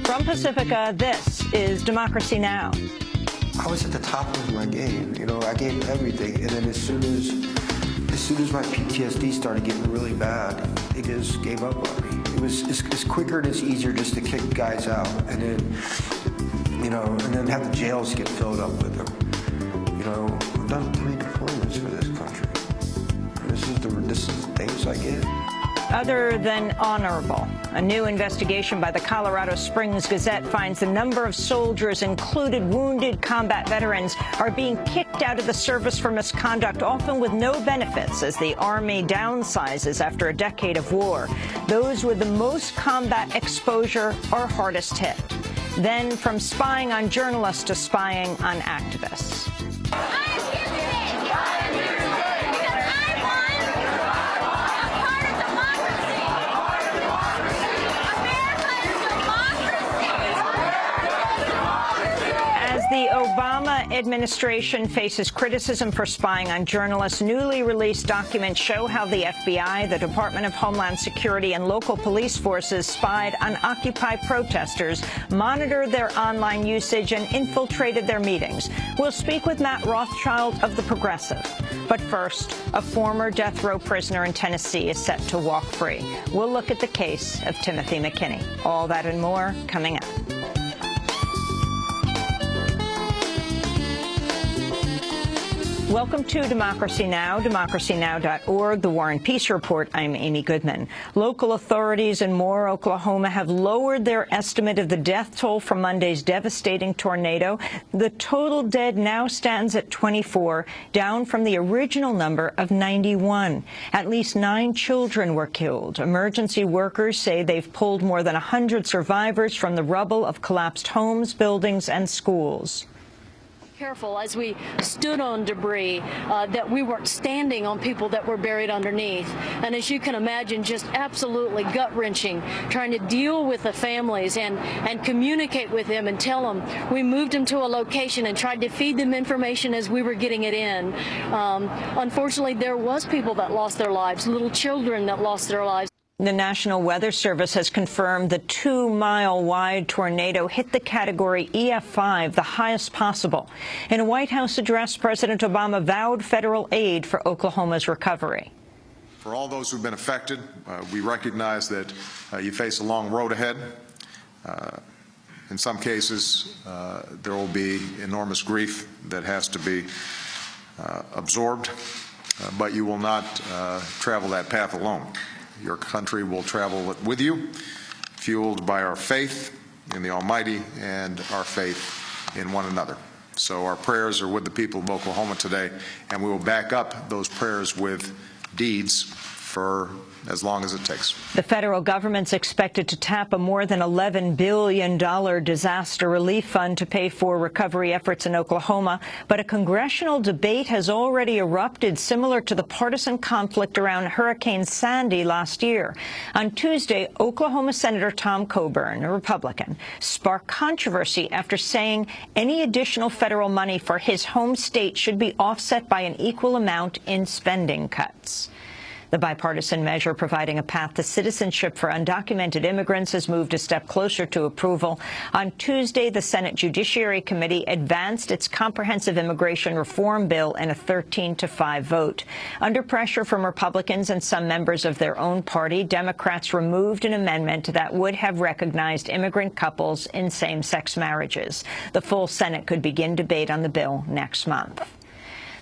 From Pacifica, this is Democracy Now! I was at the top of my game. You know, I gave everything, and then as soon as my PTSD started getting really bad, it just gave up on me. It's quicker and it's easier just to kick guys out, and then, you know, and then have the jails get filled up with them. You know, I've done 3 deployments for this country. This is the things I get. Other than honorable, a new investigation by the Colorado Springs Gazette finds the number of soldiers, included wounded combat veterans, are being kicked out of the service for misconduct, often with no benefits, as the Army downsizes after a decade of war. Those with the most combat exposure are hardest hit. Then from spying on journalists to spying on activists. The Obama administration faces criticism for spying on journalists. Newly released documents show how the FBI, the Department of Homeland Security, and local police forces spied on Occupy protesters, monitored their online usage, and infiltrated their meetings. We'll speak with Matt Rothschild of The Progressive. But first, a former death row prisoner in Tennessee is set to walk free. We'll look at the case of Timothy McKinney. All that and more coming up. Welcome to Democracy Now!, democracynow.org, The War and Peace Report. I'm Amy Goodman. Local authorities in Moore, Oklahoma have lowered their estimate of the death toll from Monday's devastating tornado. The total dead now stands at 24, down from the original number of 91. At least 9 children were killed. Emergency workers say they've pulled more than 100 survivors from the rubble of collapsed homes, buildings, and schools. Careful as we stood on debris that we weren't standing on people that were buried underneath. And as you can imagine, just absolutely gut-wrenching, trying to deal with the families and communicate with them and tell them. We moved them to a location and tried to feed them information as we were getting it in. Unfortunately, there was people that lost their lives, little children that lost their lives. The National Weather Service has confirmed the 2-mile-wide tornado hit the category EF5, the highest possible. In a White House address, President Obama vowed federal aid for Oklahoma's recovery. For all those who've been affected, we recognize that you face a long road ahead. In some cases, there will be enormous grief that has to be absorbed, but you will not travel that path alone. Your country will travel with you, fueled by our faith in the Almighty and our faith in one another. So our prayers are with the people of Oklahoma today, and we will back up those prayers with deeds for as long as it takes. The federal government's expected to tap a more than $11 billion disaster relief fund to pay for recovery efforts in Oklahoma, but a congressional debate has already erupted, similar to the partisan conflict around Hurricane Sandy last year. On Tuesday, Oklahoma Senator Tom Coburn, a Republican, sparked controversy after saying any additional federal money for his home state should be offset by an equal amount in spending cuts. The bipartisan measure providing a path to citizenship for undocumented immigrants has moved a step closer to approval. On Tuesday, the Senate Judiciary Committee advanced its comprehensive immigration reform bill in a 13-5 vote. Under pressure from Republicans and some members of their own party, Democrats removed an amendment that would have recognized immigrant couples in same-sex marriages. The full Senate could begin debate on the bill next month.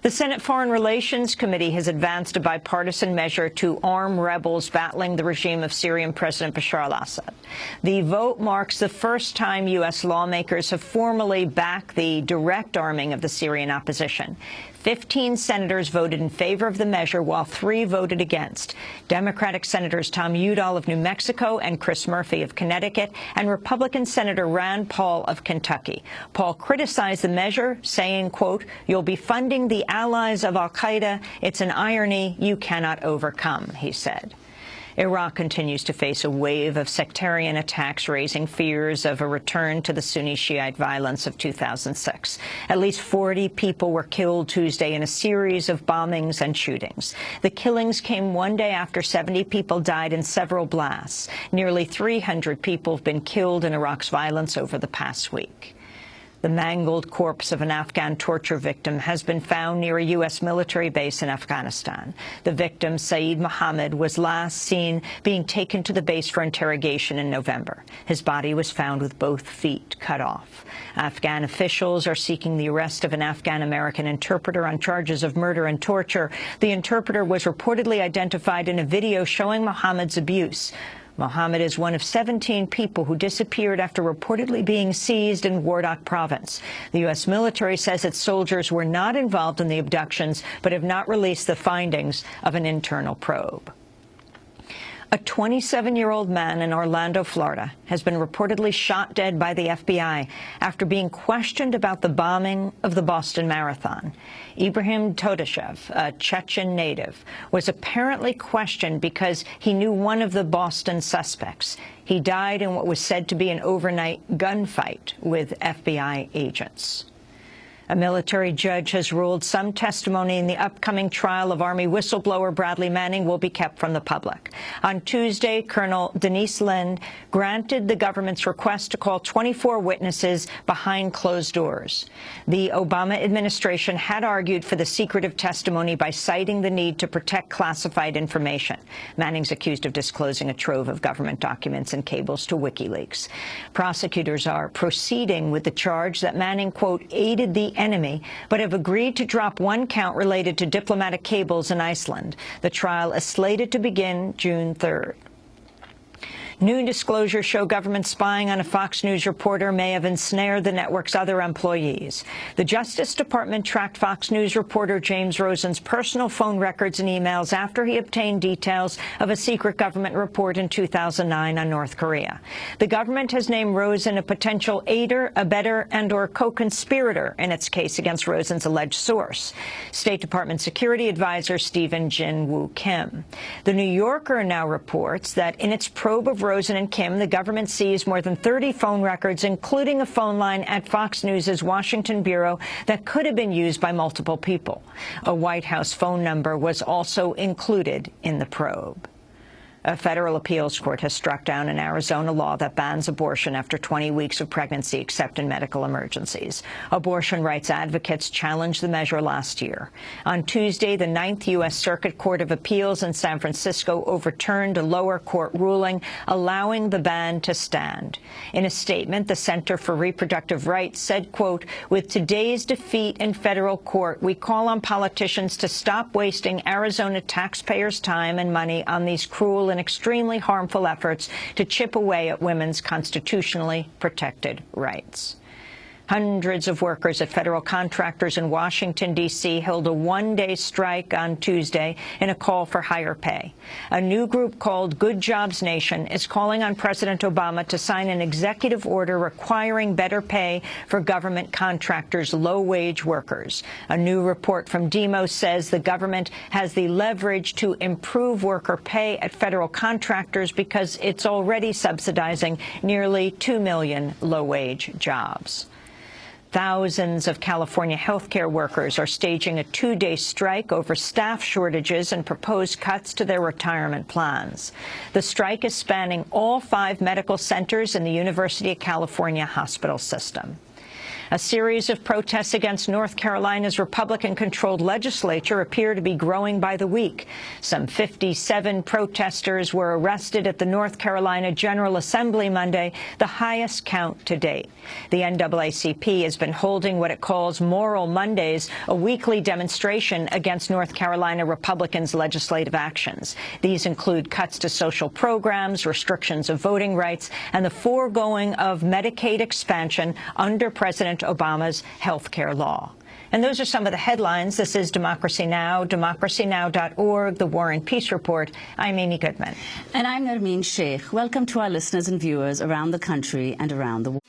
The Senate Foreign Relations Committee has advanced a bipartisan measure to arm rebels battling the regime of Syrian President Bashar al-Assad. The vote marks the first time U.S. lawmakers have formally backed the direct arming of the Syrian opposition. 15 senators voted in favor of the measure, while 3 voted against. Democratic Senators Tom Udall of New Mexico and Chris Murphy of Connecticut, and Republican Senator Rand Paul of Kentucky. Paul criticized the measure, saying, quote, "You'll be funding the allies of al-Qaeda. It's an irony you cannot overcome," he said. Iraq continues to face a wave of sectarian attacks, raising fears of a return to the Sunni Shiite violence of 2006. At least 40 people were killed Tuesday in a series of bombings and shootings. The killings came one day after 70 people died in several blasts. Nearly 300 people have been killed in Iraq's violence over the past week. The mangled corpse of an Afghan torture victim has been found near a U.S. military base in Afghanistan. The victim, Saeed Mohammed, was last seen being taken to the base for interrogation in November. His body was found with both feet cut off. Afghan officials are seeking the arrest of an Afghan-American interpreter on charges of murder and torture. The interpreter was reportedly identified in a video showing Mohammed's abuse. Mohammed is one of 17 people who disappeared after reportedly being seized in Wardak province. The U.S. military says its soldiers were not involved in the abductions, but have not released the findings of an internal probe. A 27-year-old man in Orlando, Florida, has been reportedly shot dead by the FBI after being questioned about the bombing of the Boston Marathon. Ibrahim Todashev, a Chechen native, was apparently questioned because he knew one of the Boston suspects. He died in what was said to be an overnight gunfight with FBI agents. A military judge has ruled some testimony in the upcoming trial of Army whistleblower Bradley Manning will be kept from the public. On Tuesday, Colonel Denise Lind granted the government's request to call 24 witnesses behind closed doors. The Obama administration had argued for the secretive testimony by citing the need to protect classified information. Manning's accused of disclosing a trove of government documents and cables to WikiLeaks. Prosecutors are proceeding with the charge that Manning, quote, aided the enemy, but have agreed to drop one count related to diplomatic cables in Iceland. The trial is slated to begin June 3rd. New disclosures show government spying on a Fox News reporter may have ensnared the network's other employees. The Justice Department tracked Fox News reporter James Rosen's personal phone records and emails after he obtained details of a secret government report in 2009 on North Korea. The government has named Rosen a potential aider, abettor, and/or co-conspirator in its case against Rosen's alleged source, State Department Security Advisor Stephen Jin-Woo Kim. The New Yorker now reports that in its probe of Rosen and Kim, the government seized more than 30 phone records, including a phone line at Fox News' Washington bureau that could have been used by multiple people. A White House phone number was also included in the probe. A federal appeals court has struck down an Arizona law that bans abortion after 20 weeks of pregnancy except in medical emergencies. Abortion rights advocates challenged the measure last year. On Tuesday, the 9th U.S. Circuit Court of Appeals in San Francisco overturned a lower court ruling allowing the ban to stand. In a statement, the Center for Reproductive Rights said, quote, with today's defeat in federal court, we call on politicians to stop wasting Arizona taxpayers' time and money on these cruel and extremely harmful efforts to chip away at women's constitutionally protected rights. Hundreds of workers at federal contractors in Washington, D.C. held a one-day strike on Tuesday in a call for higher pay. A new group called Good Jobs Nation is calling on President Obama to sign an executive order requiring better pay for government contractors' low-wage workers. A new report from Demos says the government has the leverage to improve worker pay at federal contractors because it's already subsidizing nearly 2 million low-wage jobs. Thousands of California healthcare workers are staging a two-day strike over staff shortages and proposed cuts to their retirement plans. The strike is spanning all 5 medical centers in the University of California hospital system. A series of protests against North Carolina's Republican-controlled legislature appear to be growing by the week. Some 57 protesters were arrested at the North Carolina General Assembly Monday, the highest count to date. The NAACP has been holding what it calls Moral Mondays, a weekly demonstration against North Carolina Republicans' legislative actions. These include cuts to social programs, restrictions of voting rights, and the foregoing of Medicaid expansion under President Obama's health care law. And those are some of the headlines. This is Democracy Now!, democracynow.org, The War and Peace Report. I'm Amy Goodman. And I'm Nermeen Sheikh. Welcome to our listeners and viewers around the country and around the world.